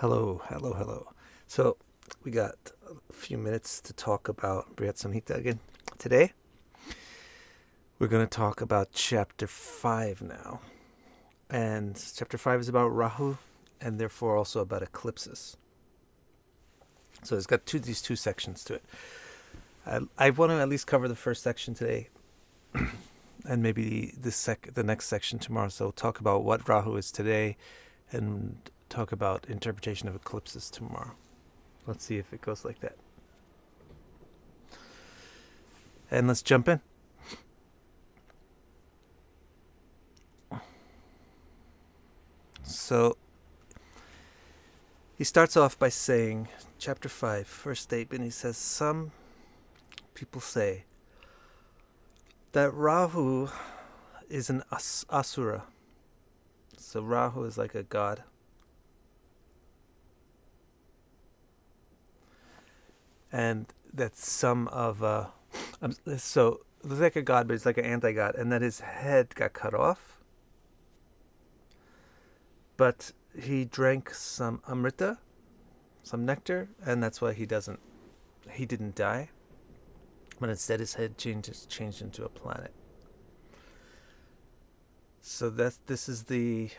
Hello, hello, hello. So, we got a few minutes to talk about Brihat Samhita again. Today, we're going to talk about chapter 5 now. And chapter 5 is about Rahu and therefore also about eclipses. So, it's got these two sections to it. I want to at least cover the first section today and maybe the next section tomorrow. So, we'll talk about what Rahu is today and talk about interpretation of eclipses tomorrow. Let's see if it goes like that. And let's jump in. So he starts off by saying, chapter 5, first statement, he says, some people say that Rahu is an asura. So Rahu is like a god. And that some of, so looks like a god, but it's like an anti-god, and that his head got cut off. But he drank some amrita, some nectar, and that's why he didn't die. But instead his head changed into a planet. So this is the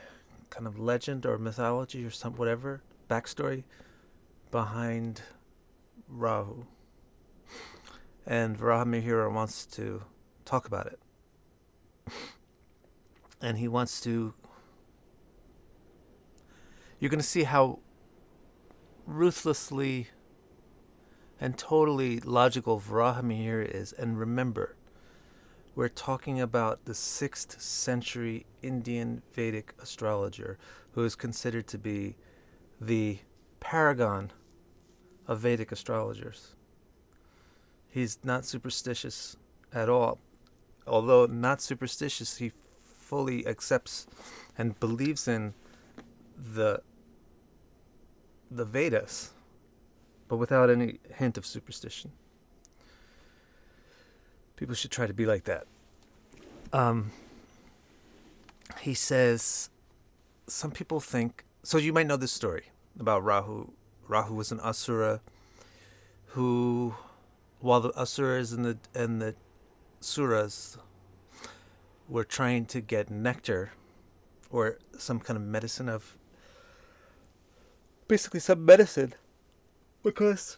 kind of legend or mythology or some whatever backstory behind Rahu. And Varahamihira wants to talk about it. And he wants to... You're going to see how ruthlessly and totally logical Varahamihira is. And remember, we're talking about the 6th century Indian Vedic astrologer who is considered to be the paragon of Vedic astrologers. He's not superstitious at all. Although not superstitious, he fully accepts and believes in the Vedas, but without any hint of superstition. People should try to be like that. He says, some people think, so you might know this story about Rahu. Rahu was an asura who, while the asuras and the suras were trying to get nectar or some kind of medicine of, basically some medicine, because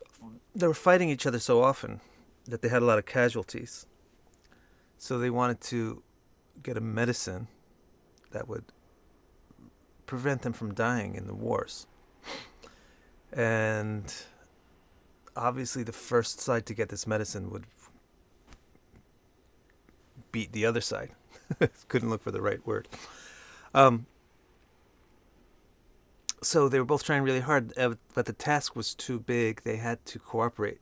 they were fighting each other so often that they had a lot of casualties. So they wanted to get a medicine that would prevent them from dying in the wars. And obviously the first side to get this medicine would beat the other side. Couldn't look for the right word. So they were both trying really hard, but the task was too big. They had to cooperate.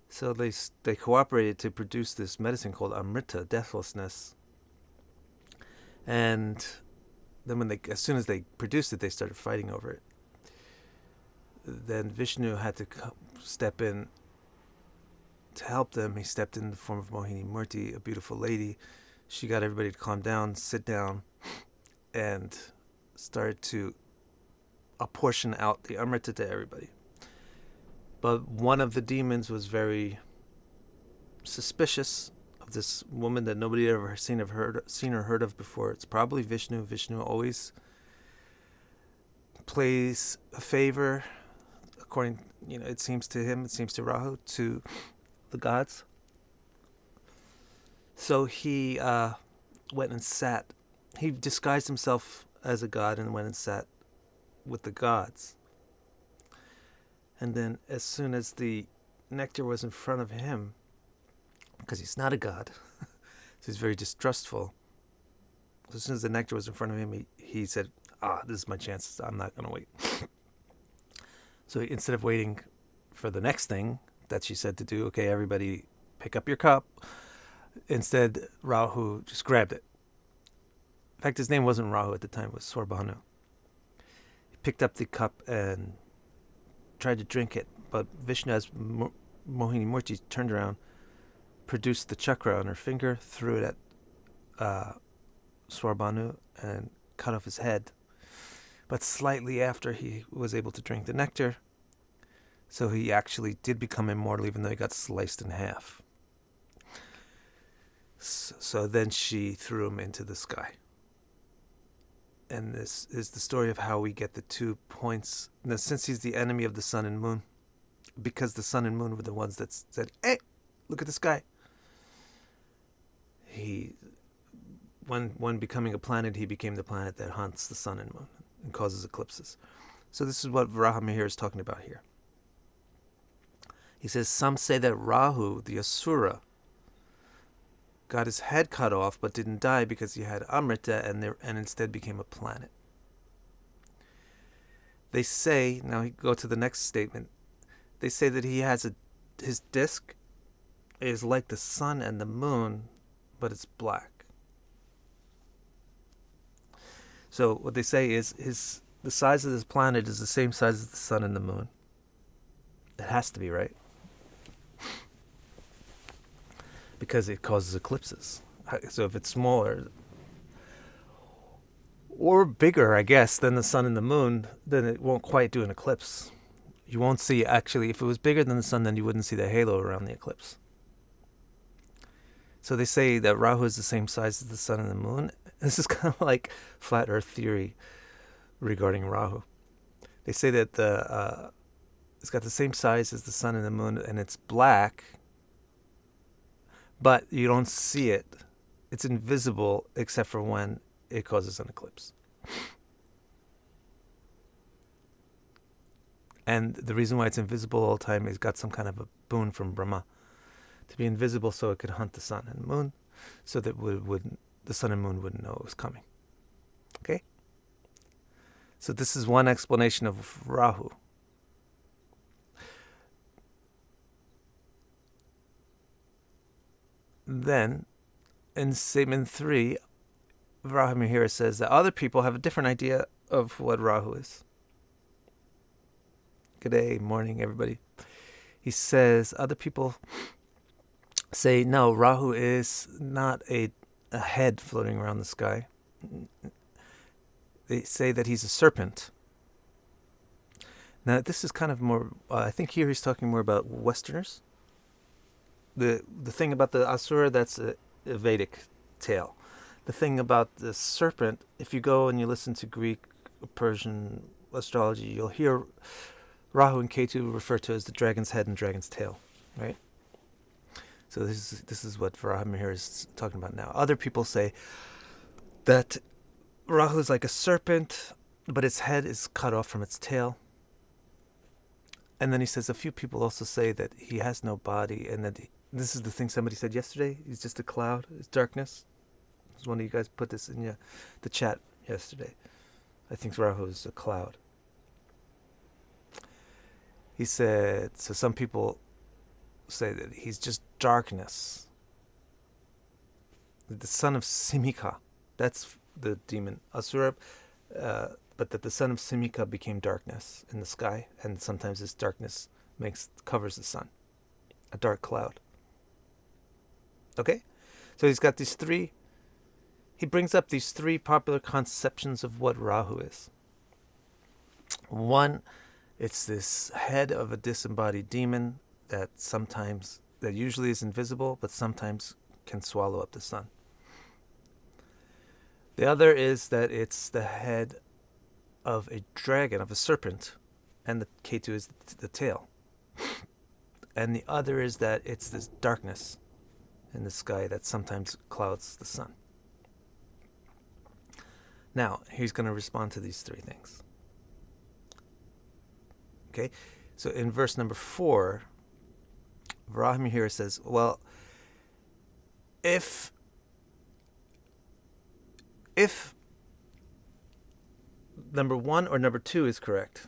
So they cooperated to produce this medicine called amrita, deathlessness. And then as soon as they produced it, they started fighting over it. Then Vishnu had to step in to help them. He stepped in the form of Mohini Murti, a beautiful lady. She got everybody to calm down, sit down, and started to apportion out the amrita to everybody. But one of the demons was very suspicious of this woman that nobody had ever seen or heard of before. It's probably Vishnu. Vishnu always plays a favor, according, it seems to him, it seems to Rahu, to the gods. So he went and sat. He disguised himself as a god and went and sat with the gods. And then as soon as the nectar was in front of him, because he's not a god, so he's very distrustful. So as soon as the nectar was in front of him, he said, this is my chance. I'm not going to wait. So instead of waiting for the next thing that she said to do, okay, everybody pick up your cup, instead Rahu just grabbed it. In fact, his name wasn't Rahu at the time, it was Sorbanu. He picked up the cup and tried to drink it, but Vishnu, as Mohini Murti, turned around, produced the chakra on her finger, threw it at Sorbanu, and cut off his head, but slightly after he was able to drink the nectar. So he actually did become immortal, even though he got sliced in half. So then she threw him into the sky. And this is the story of how we get the 2 points. Now, since he's the enemy of the sun and moon, because the sun and moon were the ones that said, "Hey, look at the sky." When becoming a planet, he became the planet that haunts the sun and moon and causes eclipses. So this is what Varahamihira is talking about here. He says, some say that Rahu, the Asura, got his head cut off but didn't die because he had Amrita and instead became a planet. They say, now we go to the next statement, they say that he has his disk is like the sun and the moon, but it's black. So what they say is the size of this planet is the same size as the sun and the moon. It has to be, right? Because it causes eclipses. So if it's smaller or bigger, I guess, than the sun and the moon, then it won't quite do an eclipse. You won't see, actually, if it was bigger than the sun, then you wouldn't see the halo around the eclipse. So they say that Rahu is the same size as the sun and the moon. This is kind of like flat earth theory regarding Rahu. They say that it's got the same size as the sun and the moon, and it's black, but you don't see it. It's invisible except for when it causes an eclipse. And the reason why it's invisible all the time is got some kind of a boon from Brahma to be invisible, so it could hunt the sun and moon, so that the sun and moon wouldn't know it was coming. Okay? So this is one explanation of Rahu. Then, in statement 3, Varahamihira says that other people have a different idea of what Rahu is. Good day, morning, everybody. He says other people say, no, Rahu is not a head floating around the sky. They say that he's a serpent. Now, this is kind of more, I think here he's talking more about Westerners. The thing about the Asura, that's a Vedic tale. The thing about the serpent, if you go and you listen to Greek, Persian astrology, you'll hear Rahu and Ketu referred to as the dragon's head and dragon's tail, right? So this is what Varahamihira is talking about now. Other people say that Rahu is like a serpent, but its head is cut off from its tail. And then he says a few people also say that he has no body, and that this is the thing somebody said yesterday. He's just a cloud. It's darkness. One of you guys put this in the chat yesterday. I think Rahu is a cloud. He said, so some people say that he's just darkness. The son of Simika, that's the demon Asura, but that the son of Simika became darkness in the sky, and sometimes this darkness covers the sun, a dark cloud. Okay? So he's got these three, he brings up these three popular conceptions of what Rahu is. One, it's this head of a disembodied demon that usually is invisible, but sometimes can swallow up the sun. The other is that it's the head of a dragon, of a serpent, and the Ketu is the tail. And the other is that it's this darkness in the sky that sometimes clouds the sun. Now, he's going to respond to these three things. Okay, so in verse number 4, Varahamihira says, well, if number 1 or number 2 is correct,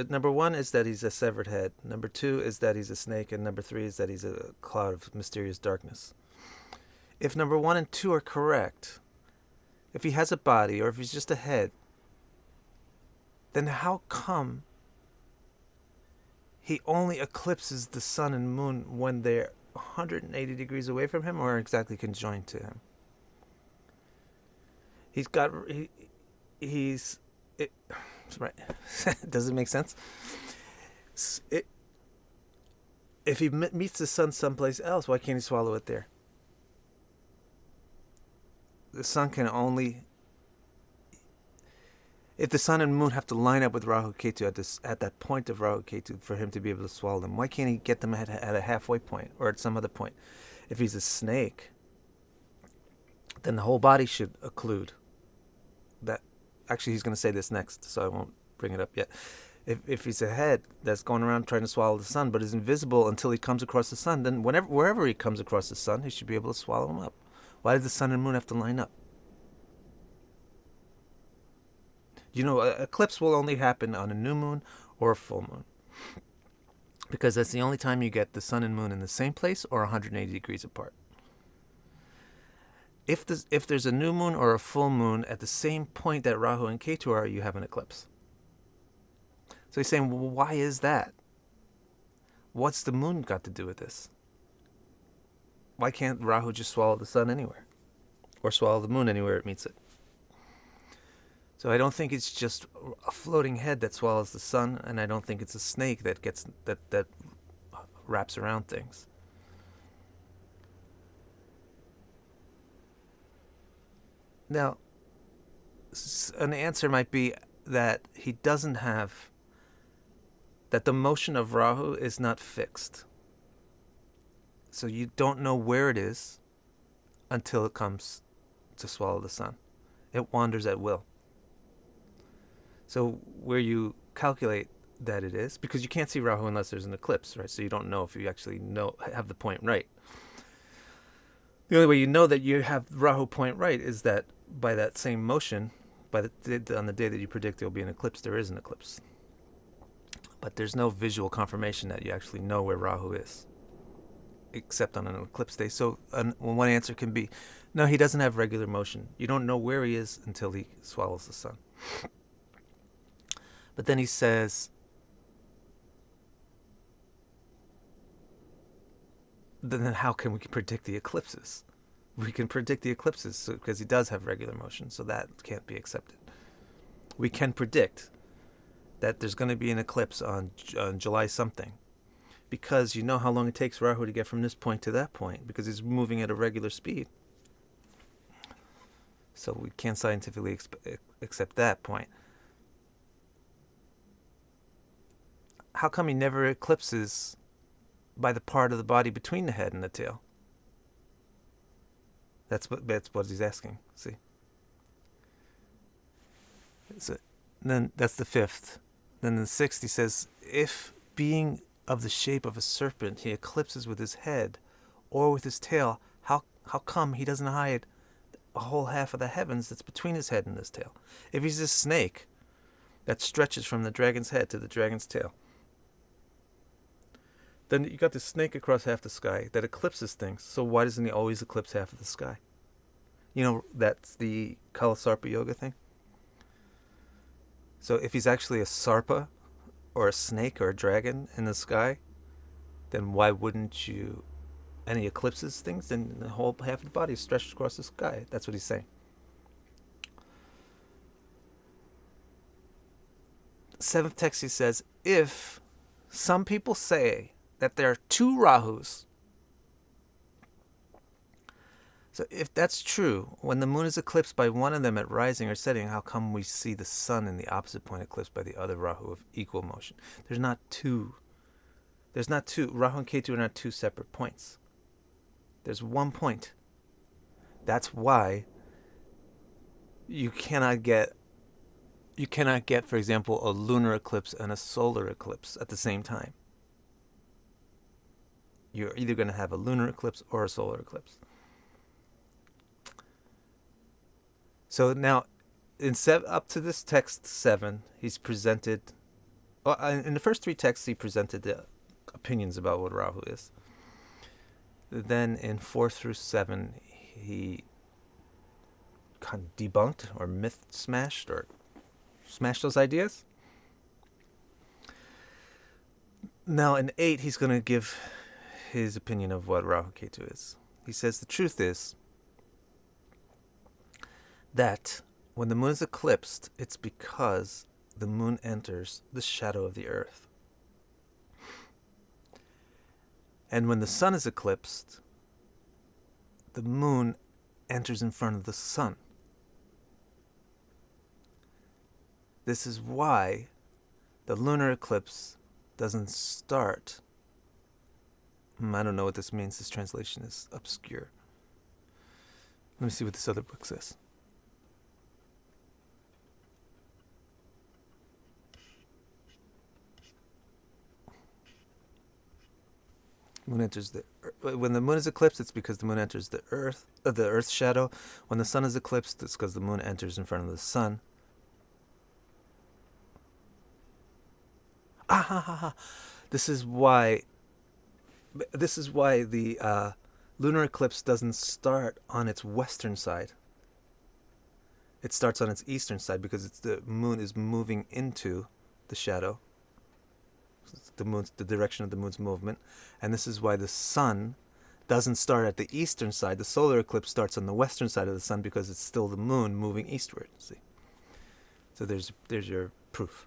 number 1 is that he's a severed head, number 2 is that he's a snake, and number 3 is that he's a cloud of mysterious darkness. If number 1 and 2 are correct, if he has a body or if he's just a head, then how come he only eclipses the sun and moon when they're 180 degrees away from him or exactly conjoined to him? Right? Does it make sense? If he meets the sun someplace else, why can't he swallow it there? The sun can only... If the sun and moon have to line up with Rahu Ketu at that point of Rahu Ketu for him to be able to swallow them, why can't he get them at a halfway point or at some other point? If he's a snake, then the whole body should occlude. That actually, he's going to say this next, so I won't bring it up yet. If he's a head that's going around trying to swallow the sun, but is invisible until he comes across the sun, then wherever he comes across the sun, he should be able to swallow him up. Why did the sun and moon have to line up? You know, an eclipse will only happen on a new moon or a full moon, because that's the only time you get the sun and moon in the same place or 180 degrees apart. If there's a new moon or a full moon at the same point that Rahu and Ketu are, you have an eclipse. So he's saying, well, why is that? What's the moon got to do with this? Why can't Rahu just swallow the sun anywhere? Or swallow the moon anywhere it meets it? So I don't think it's just a floating head that swallows the sun, and I don't think it's a snake that wraps around things. Now, an answer might be that he doesn't have... that the motion of Rahu is not fixed. So you don't know where it is until it comes to swallow the sun. It wanders at will. So where you calculate that it is, because you can't see Rahu unless there's an eclipse, right? So you don't know if you actually have the point right. The only way you know that you have Rahu point right is that by that same motion, on the day that you predict there will be an eclipse, there is an eclipse. But there's no visual confirmation that you actually know where Rahu is, except on an eclipse day. So one answer can be, no, he doesn't have regular motion. You don't know where he is until he swallows the sun. But then he says, then how can we predict the eclipses? We can predict the eclipses because he does have regular motion, so that can't be accepted. We can predict that there's going to be an eclipse on July something, because you know how long it takes Rahu to get from this point to that point, because he's moving at a regular speed. So we can't scientifically accept that point. How come he never eclipses by the part of the body between the head and the tail? That's what he's asking. See. So then that's the fifth. Then in the sixth he says, if being of the shape of a serpent he eclipses with his head or with his tail, how come he doesn't hide a whole half of the heavens that's between his head and his tail? If he's a snake that stretches from the dragon's head to the dragon's tail, then you got the snake across half the sky that eclipses things. So why doesn't he always eclipse half of the sky? You know, that's the Kalasarpa yoga thing. So if he's actually a sarpa or a snake or a dragon in the sky, then why wouldn't you... And he eclipses things, then the whole half of the body is stretched across the sky. That's what he's saying. Seventh text he says, if some people say that there are two Rahus, so if that's true, when the moon is eclipsed by one of them at rising or setting, how come we see the sun in the opposite point eclipsed by the other Rahu of equal motion? There's not two. Rahu and Ketu are not two separate points. There's one point. That's why you cannot get, for example, a lunar eclipse and a solar eclipse at the same time. You're either going to have a lunar eclipse or a solar eclipse. So now, up to this text 7, he's presented... in the first 3 texts, he presented the opinions about what Rahu is. Then in 4 through 7, he kind of debunked or myth smashed or smashed those ideas. Now in 8, he's going to give his opinion of what Rahu Ketu is. He says the truth is that when the moon is eclipsed, it's because the moon enters the shadow of the earth. And when the sun is eclipsed, the moon enters in front of the sun. This is why the lunar eclipse doesn't start. I don't know what this means. This translation is obscure. Let me see what this other book says. Moon enters the when the moon is eclipsed, it's because the moon enters the earth's shadow. When the sun is eclipsed, it's because the moon enters in front of the sun. This is why the lunar eclipse doesn't start on its western side. It starts on its eastern side because the moon is moving into the shadow. The direction of the moon's movement. And this is why the sun doesn't start at the eastern side. The solar eclipse starts on the western side of the sun because it's still the moon moving eastward. See? So there's your proof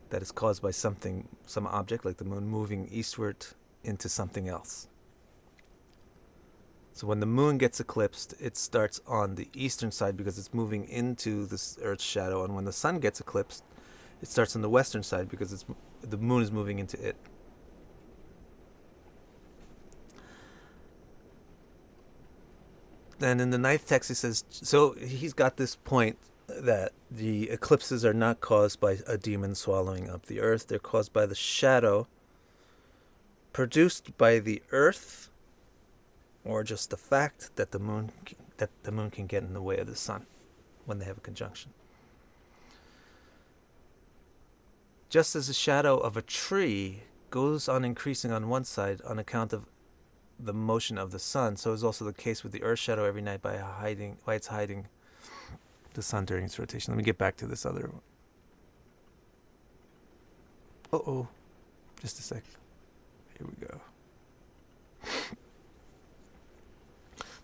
that it's caused by some object like the moon moving eastward into something else. So when the moon gets eclipsed, it starts on the eastern side because it's moving into this Earth's shadow. And when the sun gets eclipsed, it starts on the western side because the moon is moving into it. Then in the ninth text, he says, so he's got this point that the eclipses are not caused by a demon swallowing up the earth. They're caused by the shadow produced by the earth, or just the fact that the moon can get in the way of the sun when they have a conjunction. Just as the shadow of a tree goes on increasing on one side on account of the motion of the sun, so is also the case with the earth's shadow every night by its hiding the sun during its rotation. Let me get back to this other one. Just a sec. Here we go.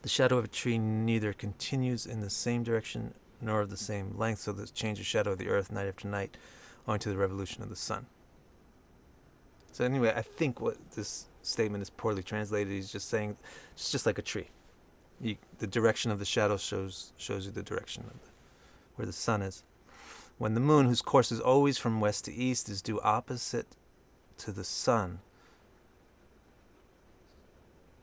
The shadow of a tree neither continues in the same direction nor of the same length, so the change of shadow of the earth night after night owing to the revolution of the sun. So anyway, I think what this statement is poorly translated. He's just saying it's just like a tree. The direction of the shadow shows you the direction of where the sun is. When the moon, whose course is always from west to east, is due opposite to the sun,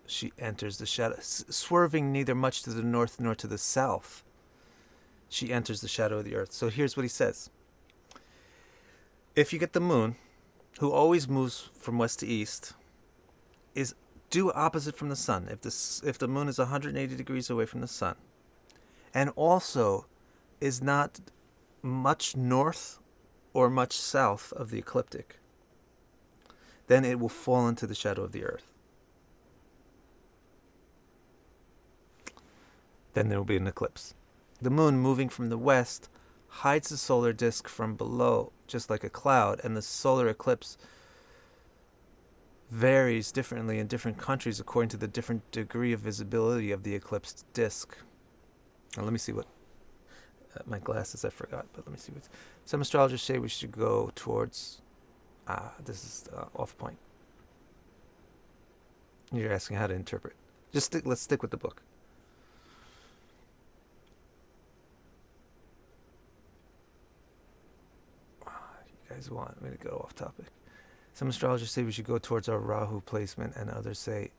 she enters the shadow, swerving neither much to the north nor to the south. She enters the shadow of the earth. So here's what he says. If you get the moon, who always moves from west to east, is due opposite from the sun. If the moon is 180 degrees away from the sun, and also is not much north or much south of the ecliptic, then it will fall into the shadow of the earth. Then there will be an eclipse. The moon, moving from the west, hides the solar disk from below, just like a cloud, and the solar eclipse varies differently in different countries according to the different degree of visibility of the eclipsed disk. Now let me see what my glasses I forgot, but let me see what some astrologers say we should go towards. This is off point. You're asking how to interpret. Let's stick with the book. You guys want me to go off topic. Some astrologers say we should go towards our Rahu placement, and others say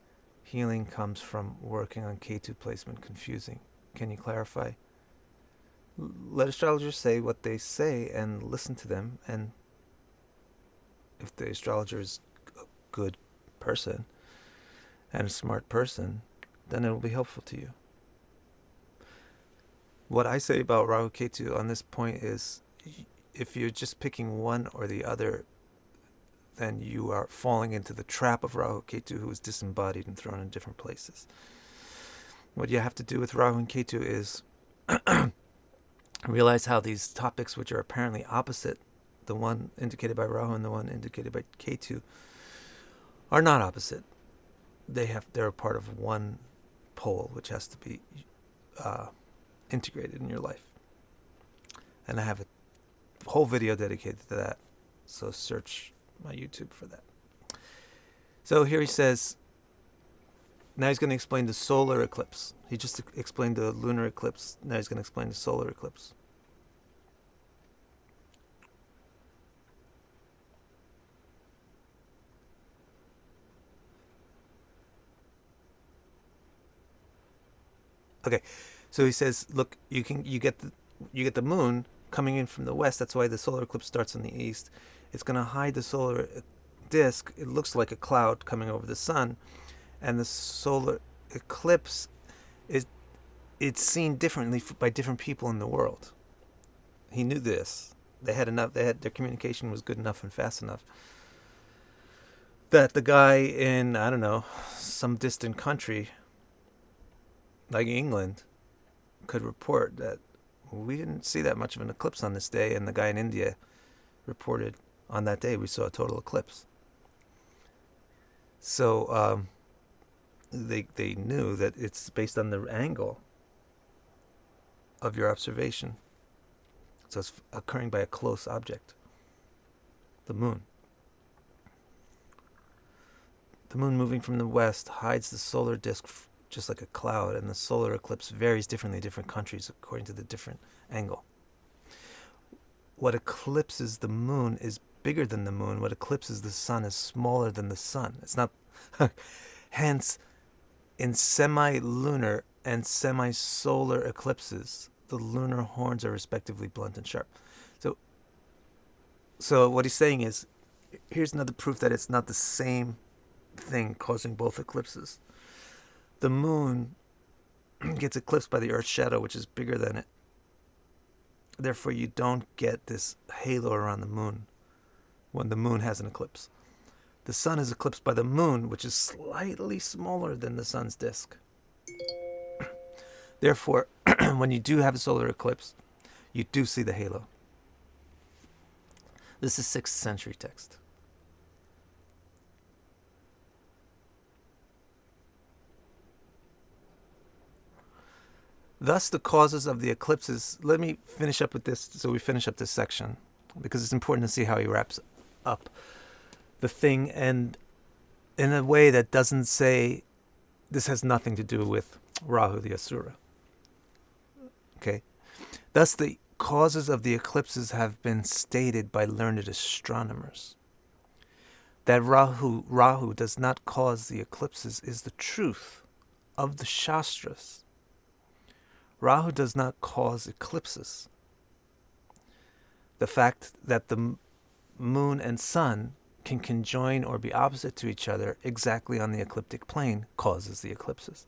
healing comes from working on Ketu placement. Confusing. Can you clarify? Let astrologers say what they say and listen to them, and if the astrologer is a good person and a smart person, then it will be helpful to you. What I say about Rahu Ketu on this point is, if you're just picking one or the other, then you are falling into the trap of Rahu Ketu, who is disembodied and thrown in different places. What you have to do with Rahu and Ketu is realize how these topics, which are apparently opposite, the one indicated by Rahu and the one indicated by Ketu, are not opposite. They're a part of one pole, which has to be integrated in your life. And I have a whole video dedicated to that. So search my YouTube for that. So here he says, now he's going to explain the solar eclipse. He just explained the lunar eclipse. Now he's going to explain the solar eclipse. Okay, so he says, look, you get the moon coming in from the west. That's why the solar eclipse starts in the east. It's going to hide the solar disk. It looks like a cloud coming over the sun, and the solar eclipse it's seen differently by different people in the world. He knew this. Their communication was good enough and fast enough that the guy in, I don't know, some distant country like England could report that we didn't see that much of an eclipse on this day, and the guy in India reported on that day we saw a total eclipse. So they knew that it's based on the angle of your observation. So it's occurring by a close object, the moon. The moon moving from the west hides the solar disk just like a cloud, and the solar eclipse varies differently in different countries according to the different angle. What eclipses the moon is bigger than the moon. What eclipses the sun is smaller than the sun. It's not. Hence, in semi-lunar and semi-solar eclipses, the lunar horns are respectively blunt and sharp. So what he's saying is, here's another proof that it's not the same thing causing both eclipses. The moon gets eclipsed by the Earth's shadow, which is bigger than it. Therefore, you don't get this halo around the moon when the moon has an eclipse. The sun is eclipsed by the moon, which is slightly smaller than the sun's disk. Therefore, when you do have a solar eclipse, you do see the halo. This is 6th century text. Thus, the causes of the eclipses. Let me finish up with this, so we finish up this section, because it's important to see how he wraps up the thing, and in a way that doesn't say this has nothing to do with Rahu the Asura. Okay? Thus, the causes of the eclipses have been stated by learned astronomers. That Rahu does not cause the eclipses is the truth of the Shastras. Rahu does not cause eclipses. The fact that the moon and sun can conjoin or be opposite to each other exactly on the ecliptic plane causes the eclipses.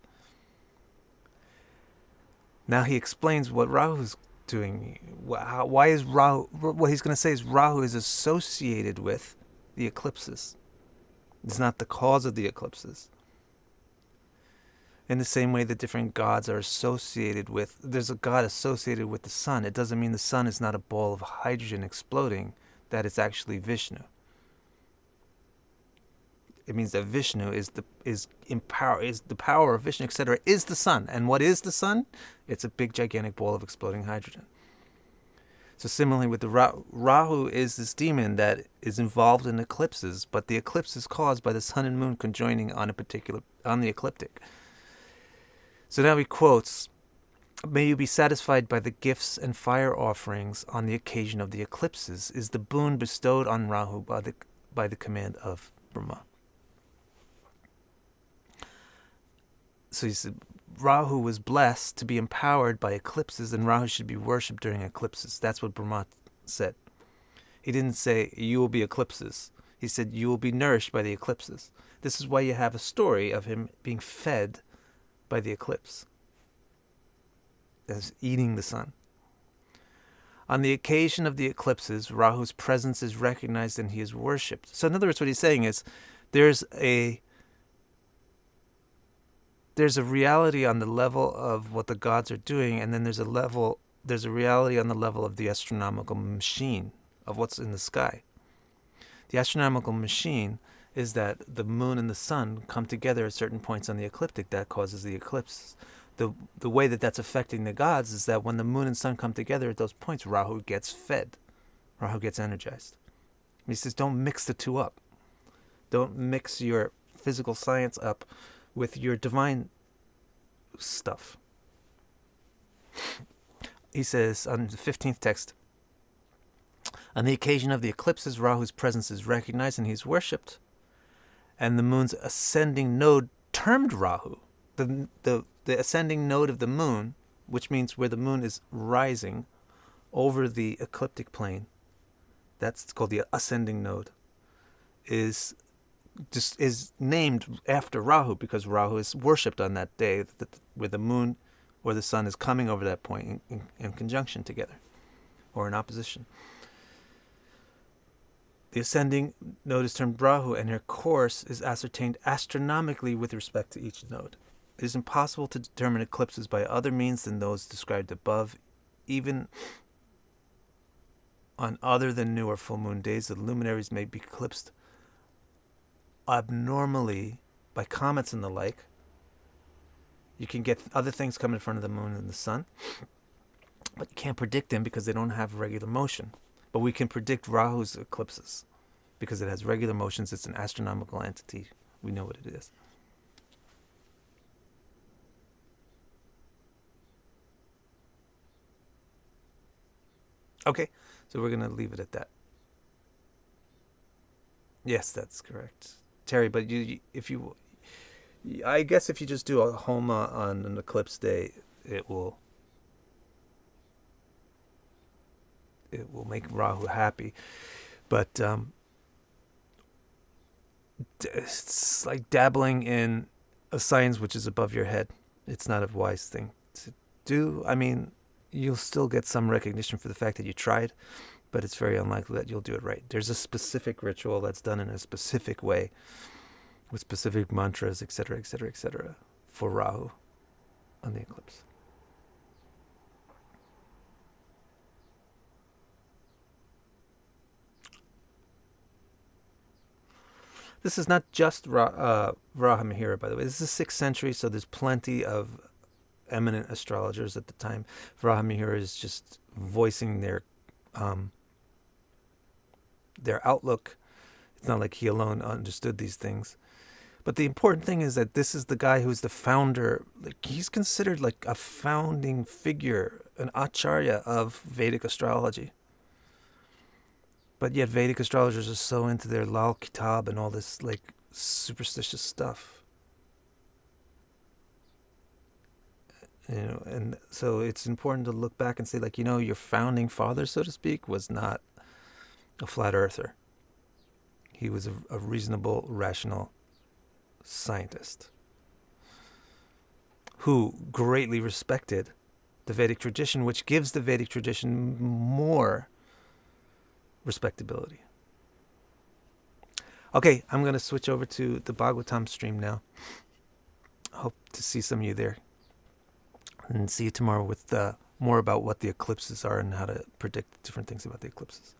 Now he explains what Rahu is doing. Why is Rahu? What he's going to say is Rahu is associated with the eclipses. It's not the cause of the eclipses. In the same way that different gods are associated with, there's a god associated with the sun. It doesn't mean the sun is not a ball of hydrogen exploding, that it's actually Vishnu. It means that Vishnu is the power of Vishnu, etc., is the sun. And what is the sun? It's a big, gigantic ball of exploding hydrogen. So similarly with the Rahu is this demon that is involved in eclipses, but the eclipse is caused by the sun and moon conjoining on the ecliptic. So now he quotes, "May you be satisfied by the gifts and fire offerings on the occasion of the eclipses is the boon bestowed on Rahu by the command of Brahma." So he said, Rahu was blessed to be empowered by eclipses, and Rahu should be worshipped during eclipses. That's what Brahma said. He didn't say, you will be eclipses. He said, you will be nourished by the eclipses. This is why you have a story of him being fed by the eclipse, as eating the sun. On the occasion of the eclipses, Rahu's presence is recognized and he is worshipped. So in other words, what he's saying is, there's a reality on the level of what the gods are doing, and then there's a reality on the level of the astronomical machine, of what's in the sky. The astronomical machine is that the moon and the sun come together at certain points on the ecliptic. That causes the eclipse. The way that that's affecting the gods is that when the moon and sun come together at those points, Rahu gets fed Rahu gets energized. He says, don't mix the two up. Don't mix your physical science up with your divine stuff. He says on the 15th text, on the occasion of the eclipses, Rahu's presence is recognized and he is worshipped. And the moon's ascending node termed Rahu, the ascending node of the moon, which means where the moon is rising over the ecliptic plane, that's called the ascending node, is named after Rahu because Rahu is worshipped on that day where the moon or the sun is coming over that point in conjunction together or in opposition. The ascending node is termed Rahu, and her course is ascertained astronomically with respect to each node. It is impossible to determine eclipses by other means than those described above. Even on other than new or full moon days, the luminaries may be eclipsed abnormally by comets and the like. You can get other things come in front of the moon and the sun, but you can't predict them because they don't have regular motion. But we can predict Rahu's eclipses because it has regular motions. It's an astronomical entity. We know what it is. Okay, so we're going to leave it at that. Yes, that's correct, Terry. But I guess if you just do a homa on an eclipse day, it will make Rahu happy. But it's like dabbling in a science which is above your head. It's not a wise thing to do. I mean, you'll still get some recognition for the fact that you tried, but it's very unlikely that you'll do it right. There's a specific ritual that's done in a specific way with specific mantras, etc., etc., etc., for Rahu on the eclipse. This is not just Varahamihira, by the way. This is the 6th century, so there's plenty of eminent astrologers at the time. Varahamihira is just voicing their outlook. It's not like he alone understood these things. But the important thing is that this is the guy who's the founder. Like, he's considered like a founding figure, an acharya of Vedic astrology. But yet Vedic astrologers are so into their Lal Kitab and all this like superstitious stuff. And so it's important to look back and say, like, your founding father, so to speak, was not a flat earther. He was a reasonable, rational scientist who greatly respected the Vedic tradition, which gives the Vedic tradition more respectability. Okay, I'm going to switch over to the Bhagavatam stream now. Hope to see some of you there. And see you tomorrow with more about what the eclipses are and how to predict different things about the eclipses.